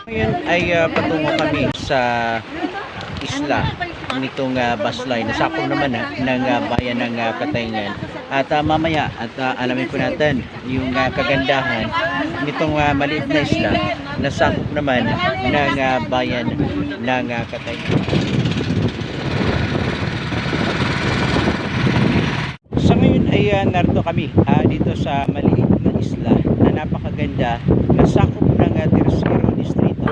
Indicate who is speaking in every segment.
Speaker 1: Ngayon ay patungo kami sa isla nitong bus line. Nasakop naman ng bayan ng Katayngan. At mamaya at alamin po natin yung kagandahan nitong maliit na isla na sakop naman ng bayan ng Katayngan. Sa ngayon ay narito kami dito sa maliit na isla na napakaganda na sakop ng Tercero Distrito.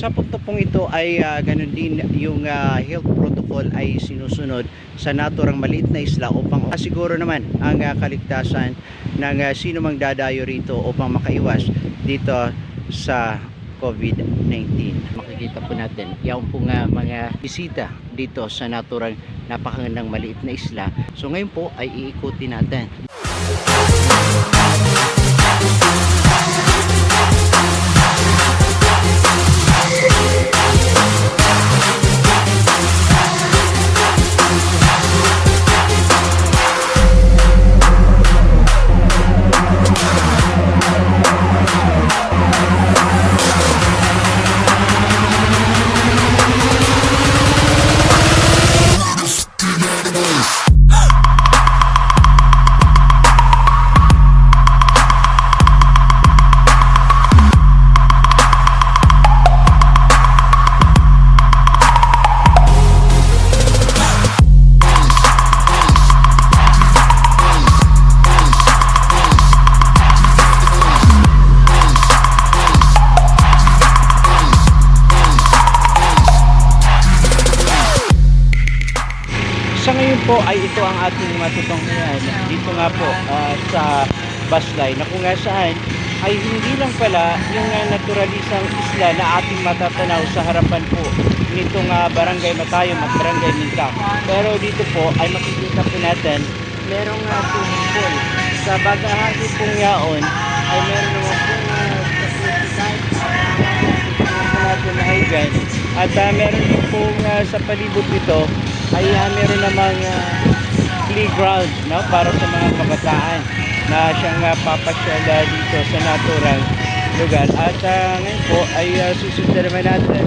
Speaker 1: Sa punto pong ito ay ganun din yung health protocol ay sinusunod sa naturang maliit na isla upang siguro naman ang kaligtasan ng sino mang dadayo rito upang makaiwas dito sa COVID-19. Makikita po natin yung pong mga bisita dito sa naturang napakagandang maliit na isla. So ngayon po ay iikutin natin. Sa ngayon po ay ito ang ating matutunghayan dito nga po sa bus line na kung saan ay hindi lang pala yung naturalisang isla na ating matatanaw sa harapan po nitong Barangay Matayom at Barangay Mintak. Pero dito po ay makikita po natin merong swimming pool. Sa bagahagi pong yaon ay meron naman pong natin na higgan at meron din pong sa palibot nito ay meron namang playground para sa mga kabataan na siyang papasyal dito sa naturang lugar. At ngayon po ay susundan naman natin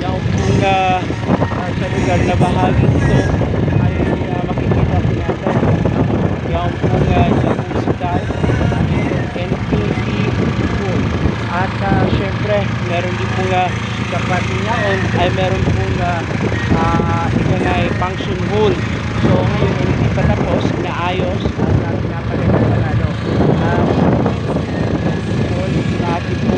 Speaker 1: yung pong sa lugar na bahagi ito ay makikita po natin yung pong jacuzzi dive and PV pool. At syempre meron din pong sa patinyaon ay meron pong function hall. So ngayon ay hindi pa tapos, naayos at napaganda lalo. Natin po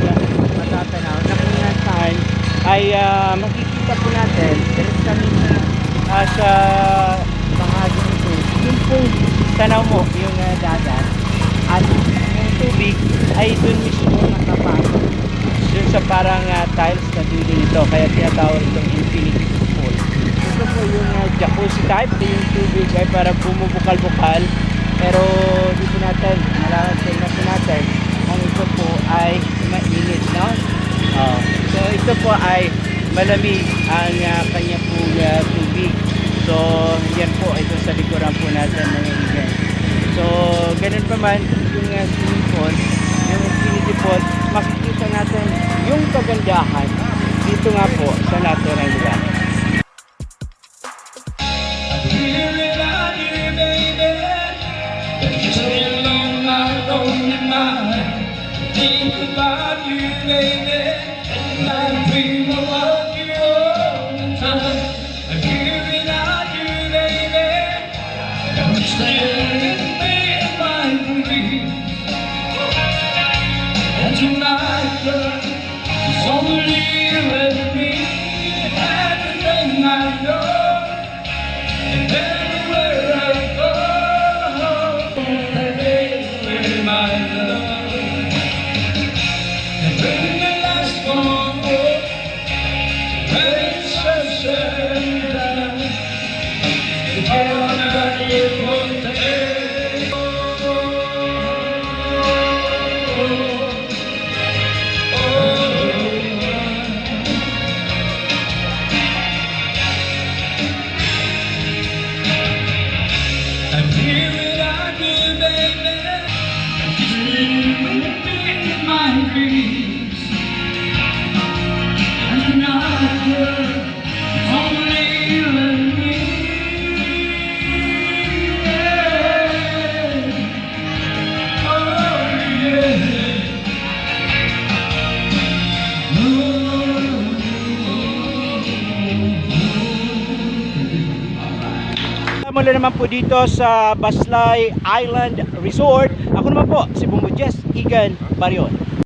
Speaker 1: matatanaw na kung saan ay makikita po natin kami sa bahagi nito yung pong tanaw mo yung dagat at yung tubig ay dun mismo nakapasok dun sa parang tiles na dulo nito, kaya tinatawag itong infinity pool. Ito po yung jacuzzi type, yung tubig ay parang bumubukal-bukal, pero dito natin malalaman na po natin ang ito po ay mainit, no? So ito po ay malamig ang kanya pong tubig. So yan po, ito sa likuran po natin ng igan. So ganun pa man yung swimming pool, yung infinity pool, makikita natin yung kagandahan dito nga po sa naturang lugar.
Speaker 2: Think about you, baby, and I dream about you all the time. I'm hearing out you, baby, I'm standing in my dream. And tonight, girl, it's only you and me, everything I know, and everywhere I go, baby, my love. Bring the last one,
Speaker 1: Mula naman po dito sa Baslay Island Resort. Ako naman po si Bumbo Jess Igan Barion.